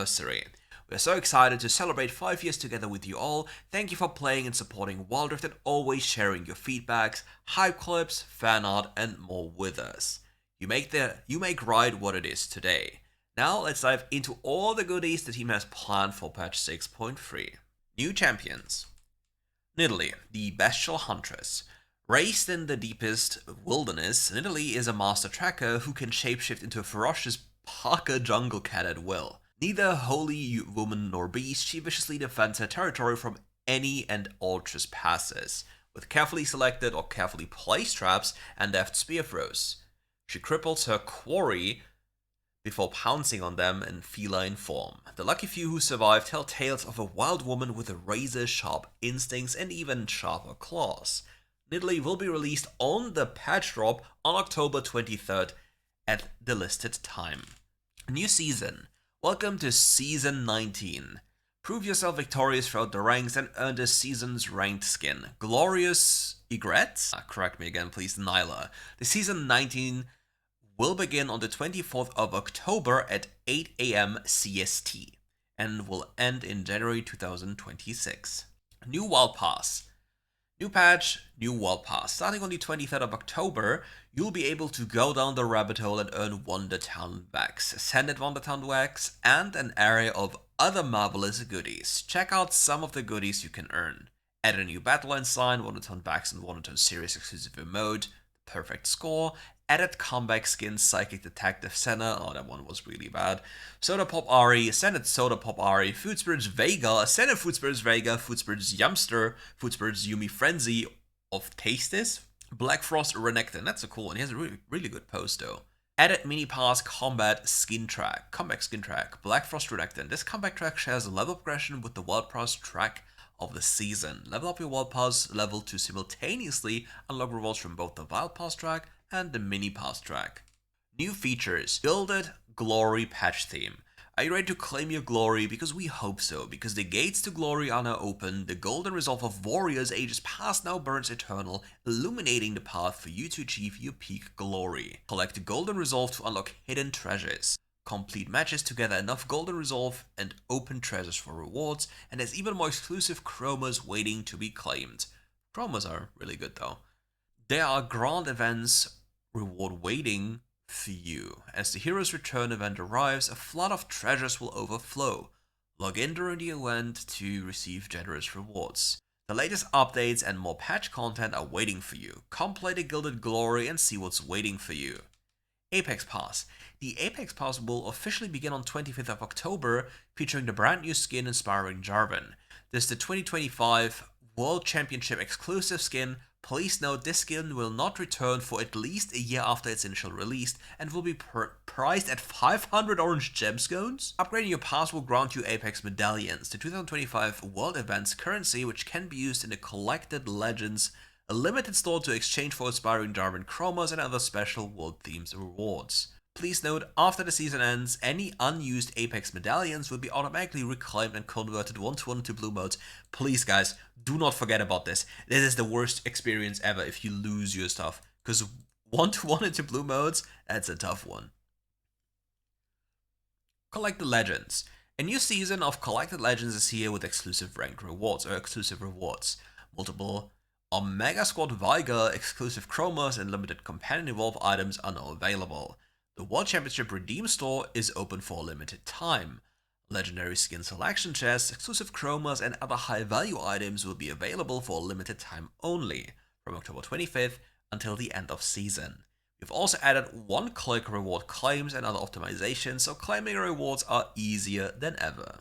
anniversary. We are so excited to celebrate 5 years together with you all. Thank you for playing and supporting WildRift and always sharing your feedbacks, hype clips, fan art, and more with us. You make Ride what it is today. Now let's dive into all the goodies the team has planned for patch 6.3. New champions. Nidalee, the Bestial Huntress. Raised in the deepest wilderness, Nidalee is a master tracker who can shapeshift into a ferocious Parker jungle cat at will. Neither holy woman nor beast, she viciously defends her territory from any and all trespassers, with carefully selected or carefully placed traps and deft spear throws. She cripples her quarry before pouncing on them in feline form. The lucky few who survive tell tales of a wild woman with razor-sharp instincts and even sharper claws. Nidalee will be released on the patch drop on October 23rd at the listed time. New season. Welcome to Season 19. Prove yourself victorious throughout the ranks and earn this season's ranked skin. Glorious Egret? Correct me again please, Nyla. The Season 19 will begin on the 24th of October at 8 AM CST and will end in January 2026. New Wild Pass. New patch, new Wild Pass. Starting on the 23rd of October, you'll be able to go down the rabbit hole and earn Wonder Town wax, Ascended Wonder Town wax, and an array of other marvelous goodies. Check out some of the goodies you can earn. Add a new Battleline sign, Wonder Town wax, and Wonder Town series exclusive emote. Perfect score. Added comeback skin, Psychic Detective Senna, oh that one was really bad. Soda Pop Ari, Ascended Soda Pop Ari, Food Spirits Vega, Ascended Food Spirits Vega, Food Spirits Yumster, Food Spirits Yumi Frenzy of Tastes, Black Frost Renekton, that's a cool one, he has a really good pose though. Added Mini Pass Comeback Skin Track, Black Frost Renekton. This comeback track shares a level progression with the Wild Pass track of the season. Level up your Wild Pass level to simultaneously unlock rewards from both the Wild Pass track and the Mini Pass track. New features. Gilded Glory patch theme. Are you ready to claim your glory? Because we hope so, because the gates to glory are now open. The golden resolve of warriors ages past now burns eternal, illuminating the path for you to achieve your peak glory. Collect the golden resolve to unlock hidden treasures. Complete matches to gather enough golden resolve and open treasures for rewards, and there's even more exclusive chromas waiting to be claimed. Chromas are really good though. There are grand events reward waiting for you. As the Hero's Return event arrives, a flood of treasures will overflow. Log in during the event to receive generous rewards. The latest updates and more patch content are waiting for you. Come play the Gilded Glory and see what's waiting for you. Apex Pass. The Apex Pass will officially begin on 25th of October, featuring the brand new skin Inspiring Jarvan. This is the 2025 World Championship exclusive skin. Please note this skin will not return for at least a year after its initial release and will be priced at 500 orange gemstones. Upgrading your pass will grant you Apex medallions, the 2025 World Events currency, which can be used in the Collected Legends, a limited store to exchange for Inspiring Jarvan chromas and other special world themes and rewards. Please note, after the season ends, any unused Apex medallions will be automatically reclaimed and converted one-to-one into blue modes. Please guys, do not forget about this. This is the worst experience ever if you lose your stuff, because one-to-one into blue modes, that's a tough one. Collected Legends. A new season of Collected Legends is here with exclusive ranked rewards, Multiple Omega Squad Viger exclusive chromas and limited companion evolve items are now available. The World Championship Redeem Store is open for a limited time. Legendary skin selection chests, exclusive chromas, and other high-value items will be available for a limited time only, from October 25th until the end of season. We've also added one-click reward claims and other optimizations, so claiming rewards are easier than ever.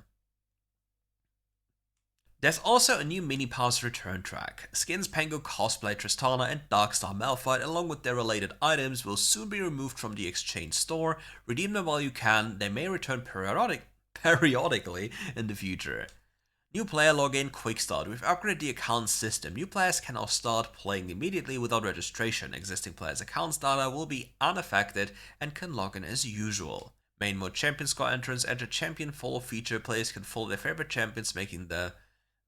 There's also a new Mini Pass return track. Skins Pango Cosplay Tristana and Darkstar Malphite along with their related items will soon be removed from the exchange store. Redeem them while you can, they may return periodically in the future. New player login quick start. We've upgraded the account system. New players can now start playing immediately without registration. Existing players' accounts data will be unaffected and can log in as usual. Main mode champion score entrance. Enter champion follow feature. Players can follow their favorite champions, making the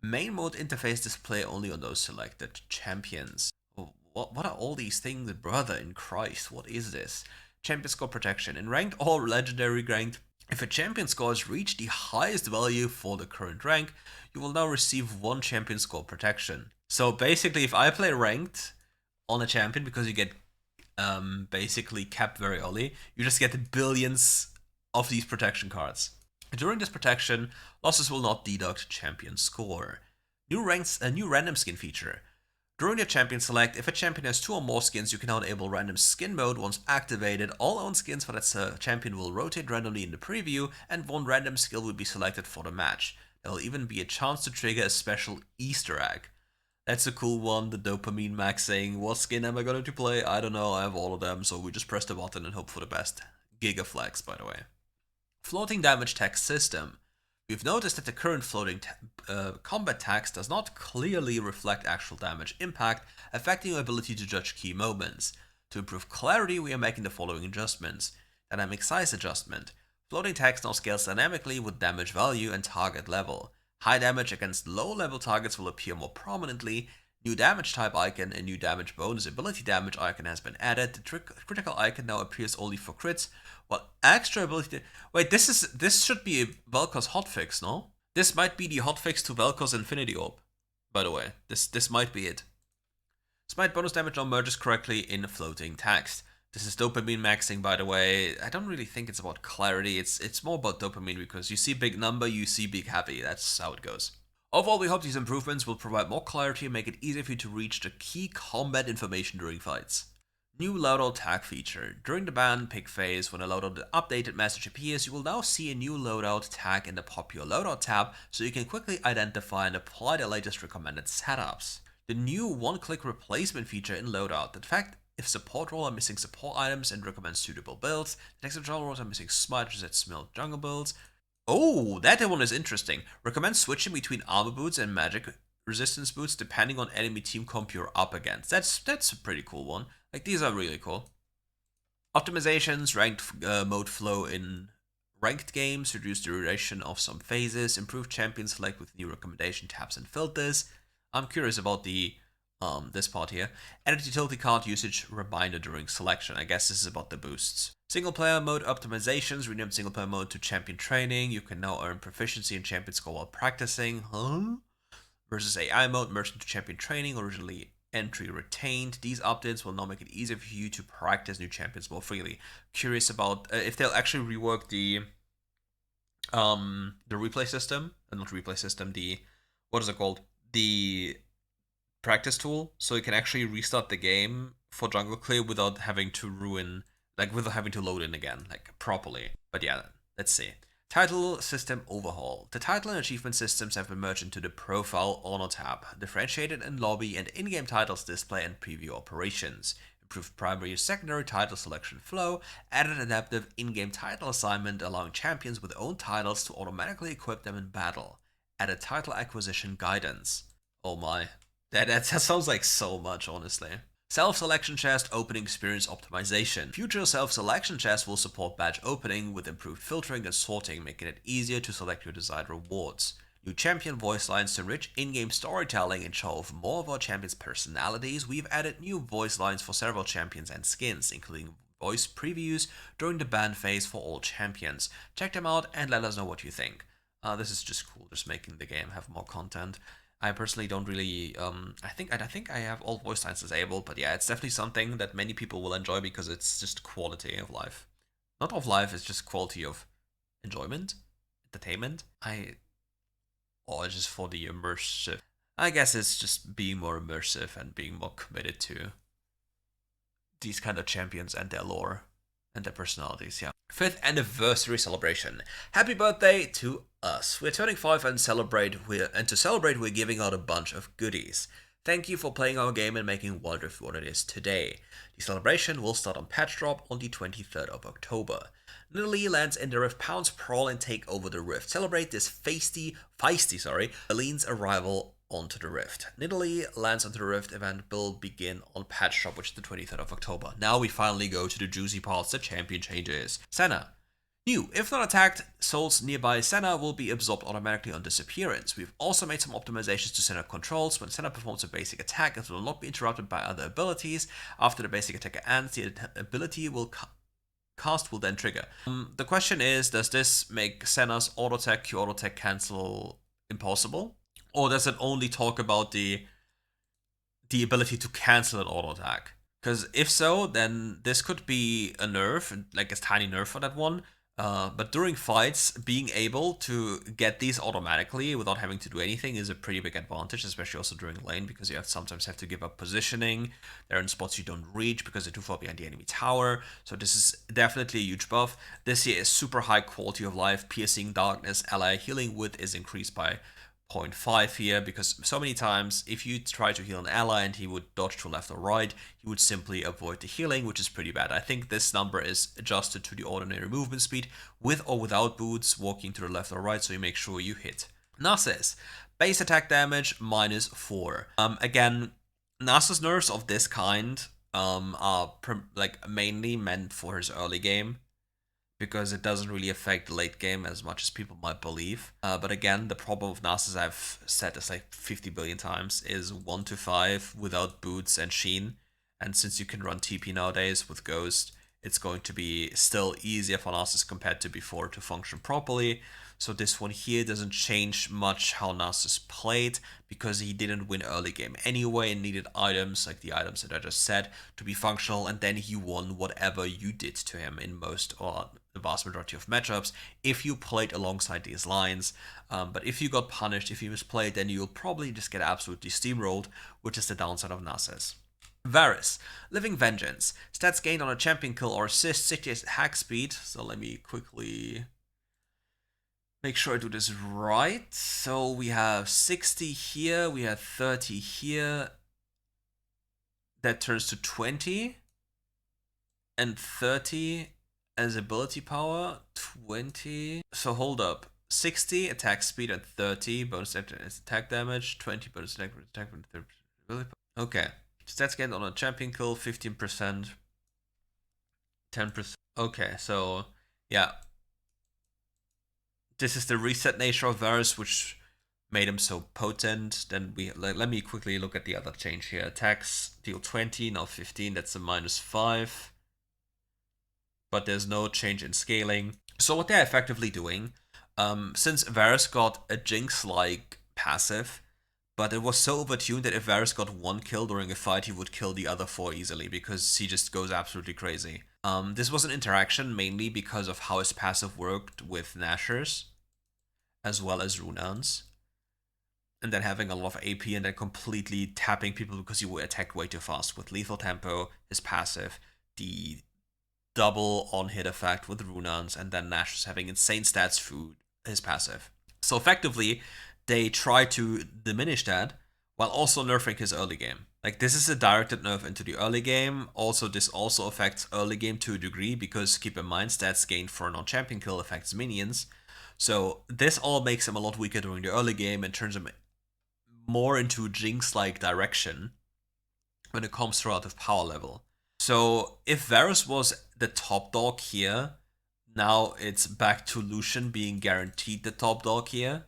main mode interface display only on those selected champions. What are all these things, brother in Christ? What is this? Champion score protection. In ranked or legendary ranked, If a champion scores reach the highest value for the current rank, you will now receive 1 champion score protection. So basically, if I play ranked on a champion, because you get basically capped very early, you just get billions of these protection cards. During this protection, losses will not deduct champion score. New ranks, a new random skin feature. During your champion select, if a champion has 2 or more skins, you can now enable random skin mode. Once activated, all owned skins for that champion will rotate randomly in the preview, and 1 random skill will be selected for the match. There will even be a chance to trigger a special Easter egg. That's a cool one, the dopamine max saying, what skin am I going to play? I don't know, I have all of them, so we just press the button and hope for the best. Giga flex, by the way. Floating damage text system. We've noticed that the current floating combat text does not clearly reflect actual damage impact, affecting your ability to judge key moments. To improve clarity, we are making the following adjustments. Dynamic size adjustment. Floating text now scales dynamically with damage value and target level. High damage against low level targets will appear more prominently. New damage type icon and new damage bonus ability damage icon has been added. The critical icon now appears only for crits, while extra ability... Wait, this should be Vel'Koz hotfix, no? This might be the hotfix to Vel'Koz Infinity Orb, by the way. This might be it. Smite bonus damage now merges correctly in floating text. This is dopamine maxing, by the way. I don't really think it's about clarity. It's more about dopamine, because you see big number, you see big happy. That's how it goes. Overall, we hope these improvements will provide more clarity and make it easier for you to reach the key combat information during fights. New loadout tag feature. During the ban pick phase, when a loadout updated message appears, you will now see a new loadout tag in the popular loadout tab, so you can quickly identify and apply the latest recommended setups. The new one-click replacement feature in loadout. The fact if support role are missing support items and recommends suitable builds, the next control roles are missing smite resets smelt jungle builds. Oh, that one is interesting. Recommend switching between armor boots and magic resistance boots depending on enemy team comp you're up against. That's a pretty cool one. Like, these are really cool. Optimizations, ranked mode flow in ranked games, reduce the duration of some phases, improve champion select with new recommendation tabs and filters. I'm curious about the this part here. Added utility card usage reminder during selection. I guess this is about the boosts. Single player mode optimizations. Renamed single player mode to champion training. You can now earn proficiency in champion score while practicing. Versus AI mode merged into champion training. Originally entry retained. These updates will now make it easier for you to practice new champions more freely. Curious about if they'll actually rework the replay system. Not replay system. What is it called? The practice tool, so you can actually restart the game for jungle clear without having to without having to load in again, like, properly. But yeah, let's see. Title system overhaul. The title and achievement systems have been merged into the profile honor tab, differentiated in lobby and in-game titles display and preview operations. Improved primary and secondary title selection flow, added adaptive in-game title assignment allowing champions with own titles to automatically equip them in battle. Added title acquisition guidance. Oh my. That sounds like so much, honestly. Self-selection chest opening experience optimization. Future self-selection chests will support badge opening with improved filtering and sorting, making it easier to select your desired rewards. New champion voice lines to enrich in-game storytelling and show off more of our champions' personalities. We've added new voice lines for several champions and skins, including voice previews during the ban phase for all champions. Check them out and let us know what you think. This is just cool, just making the game have more content. I personally don't really, I think I have all voice lines disabled, but yeah, it's definitely something that many people will enjoy because it's just quality of life. Not of life, it's just quality of enjoyment, entertainment. Or just for the immersive. I guess it's just being more immersive and being more committed to these kind of champions and their lore and their personalities, yeah. 5th anniversary celebration. Happy birthday to us. We're turning 5 and to celebrate we're giving out a bunch of goodies. Thank you for playing our game and making WildRift what it is today. The celebration will start on patch drop on the 23rd of October. Nidalee lands in the Rift, pounds Prawl and take over the Rift. Celebrate this feisty Aline's arrival onto the Rift. Nidalee lands onto the Rift event will begin on patch drop, which is the 23rd of October. Now we finally go to the juicy parts, the champion changes. Senna. New, if not attacked, souls nearby Senna will be absorbed automatically on disappearance. We've also made some optimizations to Senna controls. When Senna performs a basic attack, it will not be interrupted by other abilities. After the basic attack ends, the ability will cast will then trigger. The question is, does this make Senna's auto attack, Q auto attack cancel impossible? Or does it only talk about the ability to cancel an auto attack? Because if so, then this could be a nerf, like a tiny nerf for that one. But during fights, being able to get these automatically without having to do anything is a pretty big advantage, especially also during lane, because you sometimes have to give up positioning. They're in spots you don't reach because they're too far behind the enemy tower. So this is definitely a huge buff. This here is super high quality of life. Piercing Darkness, ally healing width is increased by 0.5 here, because so many times if you try to heal an ally and he would dodge to left or right, he would simply avoid the healing, which is pretty bad. I think this number is adjusted to the ordinary movement speed with or without boots walking to the left or right, so you make sure you hit. Nasus, base attack damage -4. Again, Nasus nerfs of this kind are like mainly meant for his early game, because it doesn't really affect the late game as much as people might believe. But again, the problem with Nasus, I've said this like 50 billion times, is 1 to 5 without boots and sheen. And since you can run TP nowadays with Ghost, it's going to be still easier for Nasus compared to before to function properly. So this one here doesn't change much how Nasus played, because he didn't win early game anyway and needed items like the items that I just said to be functional, and then he won whatever you did to him in most or the vast majority of matchups if you played alongside these lines. But if you got punished, if you misplayed, then you'll probably just get absolutely steamrolled, which is the downside of Nasus. Varus, Living Vengeance, stats gained on a champion kill or assist, 60 hack speed. So let me quickly make sure I do this right. So we have 60 here, we have 30 here. That turns to 20 and 30 as ability power, 20. So hold up, 60 attack speed and 30 bonus attack damage, 20 bonus attack ability. Okay, stats gained on a champion kill, 15%, 10%. Okay, so yeah, this is the reset nature of Varus, which made him so potent. Then let me quickly look at the other change here. Attacks deal 20, now 15. That's a -5. But there's no change in scaling. So what they're effectively doing, since Varus got a Jinx-like passive, but it was so overtuned that if Varus got 1 kill during a fight, he would kill the other 4 easily, because he just goes absolutely crazy. This was an interaction mainly because of how his passive worked with Nashers, as well as Runans, and then having a lot of AP and then completely tapping people because you were attacked way too fast with lethal tempo, his passive, the double on-hit effect with Runans, and then Nashers having insane stats through his passive. So effectively, they try to diminish that while also nerfing his early game. Like, this is a directed nerf into the early game. Also, this also affects early game to a degree, because keep in mind, stats gained for a non-champion kill affects minions. So this all makes him a lot weaker during the early game and turns him more into Jinx-like direction when it comes to relative power level. So if Varus was the top dog here, now it's back to Lucian being guaranteed the top dog here,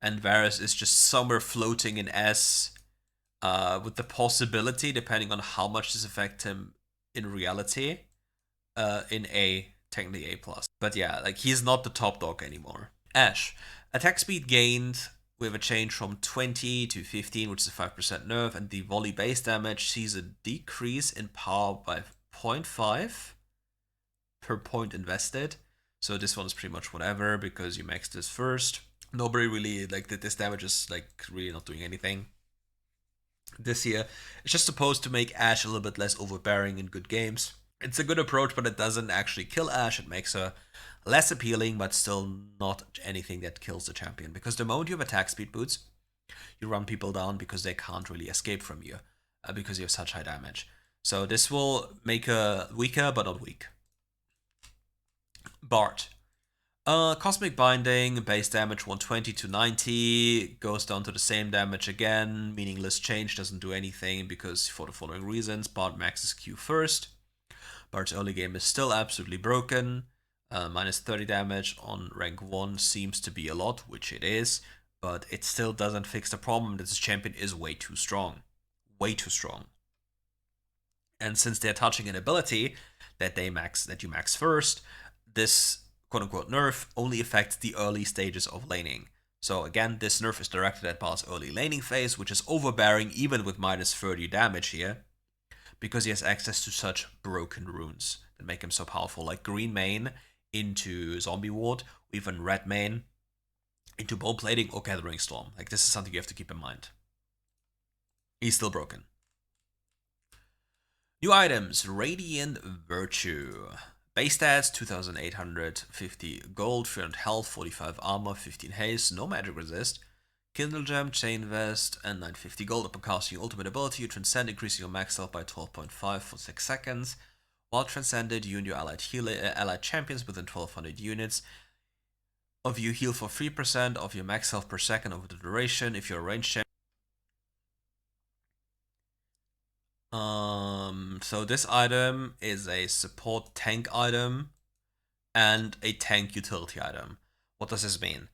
and Varus is just somewhere floating in S, with the possibility, depending on how much this affects him in reality, in A, technically A+. But yeah, like, he's not the top dog anymore. Ashe, attack speed gained with a change from 20 to 15, which is a 5% nerf, and the volley base damage sees a decrease in power by 0.5 per point invested. So this one is pretty much whatever, because you max this first. Nobody really, like, this damage is like really not doing anything. This here is just supposed to make Ashe a little bit less overbearing in good games. It's a good approach, but it doesn't actually kill Ashe. It makes her less appealing, but still not anything that kills the champion. Because the moment you have attack speed boots, you run people down because they can't really escape from you, because you have such high damage. So this will make her weaker, but not weak. Bard. Cosmic Binding, base damage 120 to 90, goes down to the same damage again. Meaningless change, doesn't do anything, because for the following reasons: Bard maxes Q first. Bard's early game is still absolutely broken. Minus 30 damage on rank 1 seems to be a lot, which it is, but it still doesn't fix the problem that this champion is way too strong. Way too strong. And since they're touching an ability that you max first. This quote-unquote nerf only affects the early stages of laning. So again, this nerf is directed at Baal's early laning phase, which is overbearing even with minus 30 damage here, because he has access to such broken runes that make him so powerful, like green main into zombie ward, or even red main into bone plating or gathering storm. Like, this is something you have to keep in mind. He's still broken. New items: Radiant Virtue. Base stats: 2850 gold, 300 health, 45 armor, 15 haste, no magic resist. Kindle Gem, Chain Vest, and 950 gold. Upon casting your ultimate ability, you transcend, increasing your max health by 12.5 for 6 seconds. While transcended, you and your allied champions within 1200 units of you heal for 3% of your max health per second over the duration. If you're a ranged champion. So this item is a support tank item and a tank utility item. What does this mean?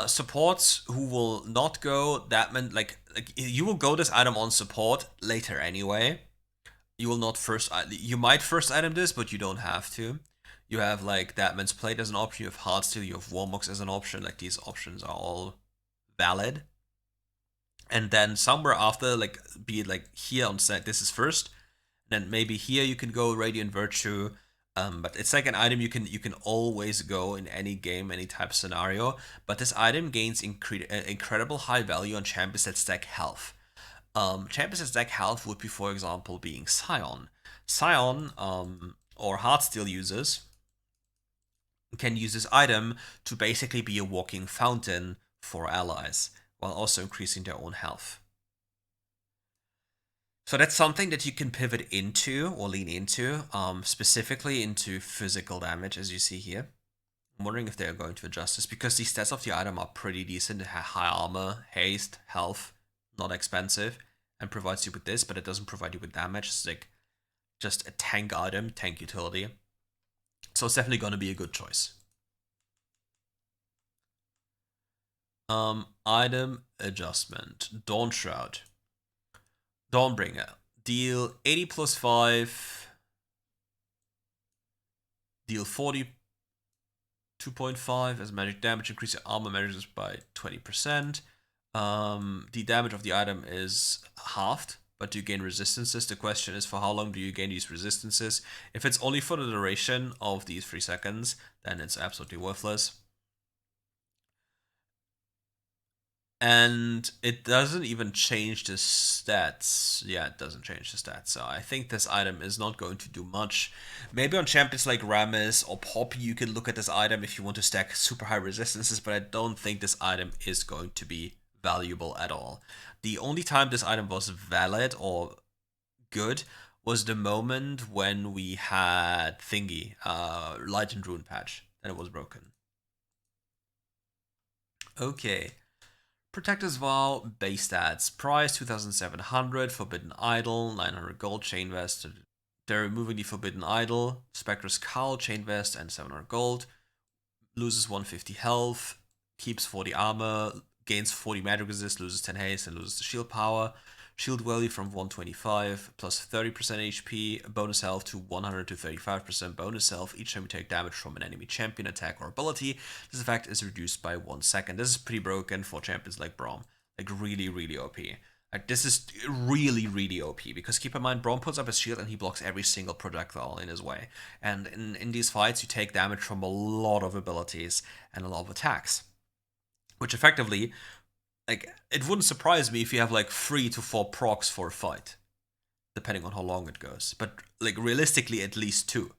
Supports who will not go that many, like you will go this item on support later anyway. You will not first, you might first item this, but you don't have to. You have like Datman's Plate as an option, you have Heartsteel, you have Warmox as an option. Like, these options are all valid. And then somewhere after, like, be it like here on set, this is first. And then maybe here you can go Radiant Virtue. But it's like an item you can always go in any game, any type of scenario. But this item gains incredible high value on champions that stack health. Champions that stack health would be, for example, being Scion. Scion, or Heartsteel users can use this item to basically be a walking fountain for allies, while also increasing their own health. So that's something that you can pivot into or lean into, specifically into physical damage, as you see here. I'm wondering if they're going to adjust this, because the stats of the item are pretty decent. It has high armor, haste, health, not expensive, and provides you with this, but it doesn't provide you with damage. It's like just a tank item, tank utility. So it's definitely going to be a good choice. Item adjustment. Dawn Shroud. Dawnbringer. Deal 80 plus 5. Deal 42.5 as magic damage. Increase your armor measures by 20%. The damage of the item is halved, but you gain resistances. The question is, for how long do you gain these resistances? If it's only for the duration of these 3 seconds, then it's absolutely worthless. And it doesn't even change the stats. Yeah, it doesn't change the stats. So I think this item is not going to do much. Maybe on champions like Rammus or Poppy, you can look at this item if you want to stack super high resistances, but I don't think this item is going to be valuable at all. The only time this item was valid or good was the moment when we had Thingy, Light and Rune patch, and it was broken. Okay. Protector's Vow, base stats. Price 2700, Forbidden Idol, 900 gold, Chain Vest. They're removing the Forbidden Idol, Spectre's Cowl, Chain Vest, and 700 gold. Loses 150 health, keeps 40 armor, gains 40 magic resist, loses 10 haste, and loses the shield power. Shield value from 125, plus 30% HP, bonus health to 100 to 35% bonus health each time you take damage from an enemy champion, attack, or ability. This effect is reduced by 1 second. This is pretty broken for champions like Braum. Like, really, really OP. Like, this is really, really OP, because keep in mind, Braum puts up his shield and he blocks every single projectile in his way. And in these fights, you take damage from a lot of abilities and a lot of attacks, which effectively, like, it wouldn't surprise me if you have like 3 to 4 procs for a fight, depending on how long it goes. But like, realistically, at least 2.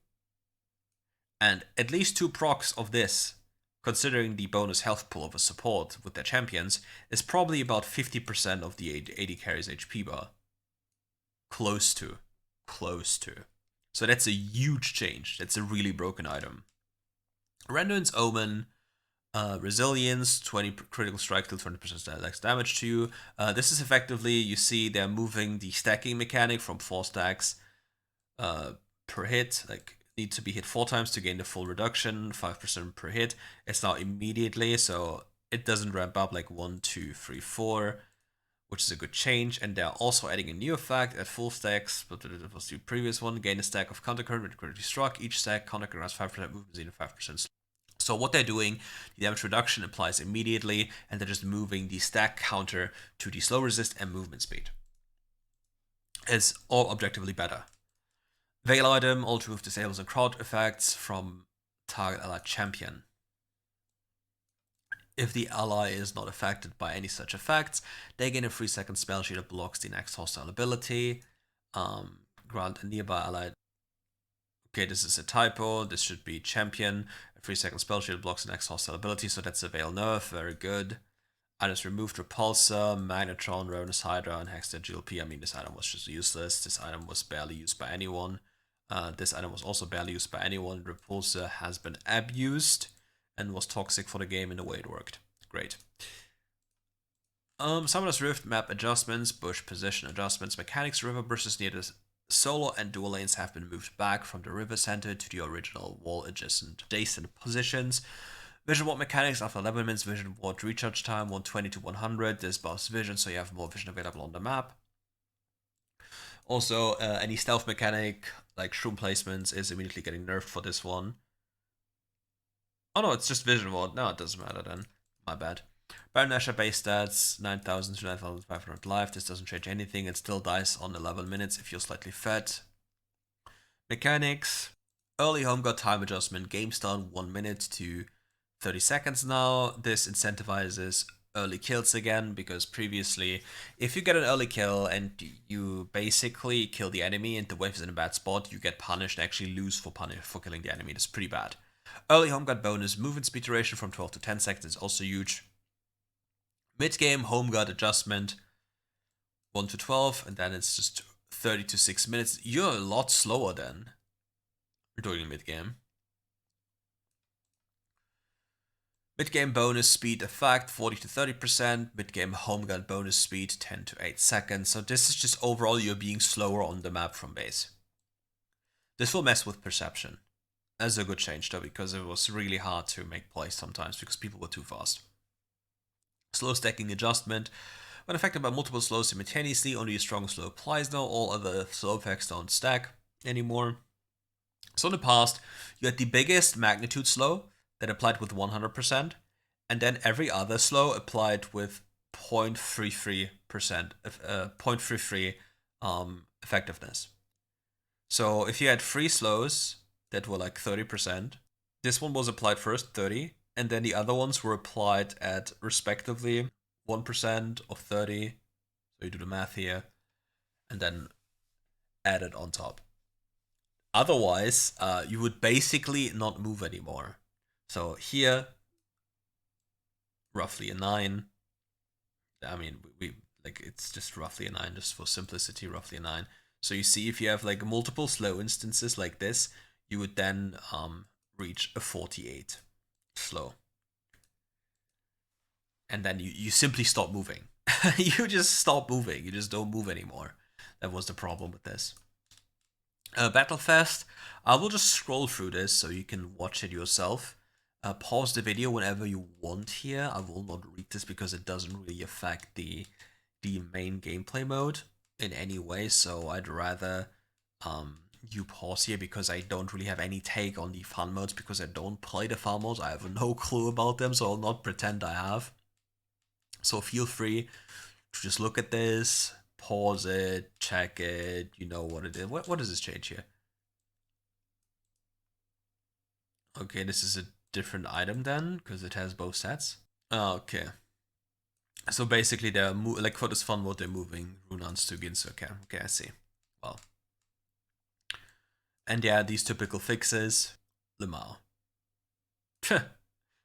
And at least 2 procs of this, considering the bonus health pool of a support with their champions, is probably about 50% of the AD carry's HP bar. Close to. So that's a huge change. That's a really broken item. Randuin's Omen. Resilience, 20 critical strike, till 20% less damage to you. This is effectively, you see, they're moving the stacking mechanic from 4 stacks per hit. Like, need to be hit 4 times to gain the full reduction, 5% per hit. It's now immediately, so it doesn't ramp up like 1, 2, 3, 4. which is a good change. And they're also adding a new effect at full stacks, but it was the previous one. Gain a stack of counter current when critically struck. Each stack counter current has 5% movement speed and 5%. So what they're doing, the damage reduction applies immediately, and they're just moving the stack counter to the slow resist and movement speed. It's all objectively better. Veil item, all to remove disables and crowd effects from target allied champion. If the ally is not affected by any such effects, they gain a 3-second spell sheet that blocks the next hostile ability. Grant a nearby ally. Okay, this is a typo. This should be champion. A 3-second spell sheet that blocks the next hostile ability, so that's a Veil nerf. Very good. Items removed: Repulsor, Magnetron, Ravenous Hydra, and Hexter GLP. I mean, this item was just useless. This item was barely used by anyone. This item was also barely used by anyone. Repulsor has been abused and was toxic for the game in the way it worked. Great. Summoner's Rift map adjustments, bush position adjustments, mechanics. River bushes near the solo and dual lanes have been moved back from the river center to the original wall adjacent positions. Vision ward mechanics: after 11 minutes, vision ward recharge time 120 to 100. There's burst vision, so you have more vision available on the map. Also, any stealth mechanic like shroom placements is immediately getting nerfed for this one. Oh no, it's just vision ward. No, it doesn't matter then. My bad. Baron Nashor base stats 9,000 to 9,500 life. This doesn't change anything. It still dies on 11 minutes if you're slightly fed. Mechanics: early home guard time adjustment. Game start 1 minute to 30 seconds now. This incentivizes early kills again, because previously, if you get an early kill and you basically kill the enemy and the wave is in a bad spot, you get punished and actually lose for killing the enemy. That's pretty bad. Early home guard bonus: movement speed duration from 12 to 10 seconds is also huge. Mid-game home guard adjustment 1 to 12, and then it's just 30 to 6 minutes. You're a lot slower then during mid-game. Mid-game bonus speed effect 40 to 30%. Mid-game home guard bonus speed 10 to 8 seconds. So this is just overall you're being slower on the map from base. This will mess with perception. That's a good change though, because it was really hard to make plays sometimes because people were too fast. Slow stacking adjustment: when affected by multiple slows simultaneously, only a strong slow applies now. All other slow effects don't stack anymore. So in the past, you had the biggest magnitude slow that applied with 100%, and then every other slow applied with 0.33%, 0.33 effectiveness. So if you had 3 slows that were like 30%, this one was applied first, 30, and then the other ones were applied at respectively 1% of 30. So you do the math here, and then add it on top. Otherwise, you would basically not move anymore. So here, roughly a 9. I mean, we like it's just roughly a 9, just for simplicity, roughly a 9. So you see, if you have like multiple slow instances like this, you would then reach a 48 slow. And then you simply stop moving. You just stop moving. You just don't move anymore. That was the problem with this. Battlefest. I will just scroll through this so you can watch it yourself. Pause the video whenever you want here. I will not read this because it doesn't really affect the main gameplay mode in any way. So I'd rather you pause here, because I don't really have any take on the fun modes, because I don't play the fun modes. I have no clue about them, so I'll not pretend I have. So feel free to just look at this, pause it, check it, you know what it is. What does this change here? Okay, this is a different item then, because it has both sets. Okay. So basically they're, like for this fun mode, they're moving Runans to Gins. Okay, I see. Well. And yeah, these typical fixes. Lemao.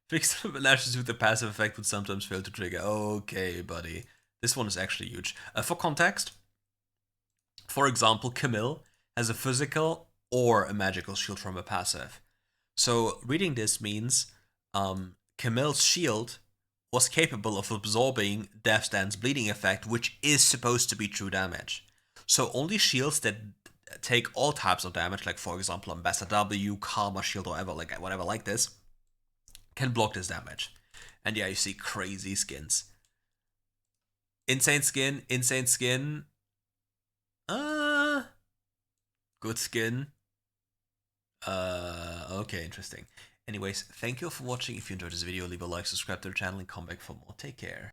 Fix lashes with the passive effect would sometimes fail to trigger. Okay, buddy. This one is actually huge. For context, for example, Camille has a physical or a magical shield from a passive. So reading this means Camille's shield was capable of absorbing Death Stand's bleeding effect, which is supposed to be true damage. So only shields that take all types of damage, like for example Ambassador W, Karma Shield, or whatever like this, can block this damage. And yeah, you see crazy skins. Insane skin, insane skin. Good skin. Okay, interesting. Anyways, thank you all for watching. If you enjoyed this video, leave a like, subscribe to the channel, and come back for more. Take care.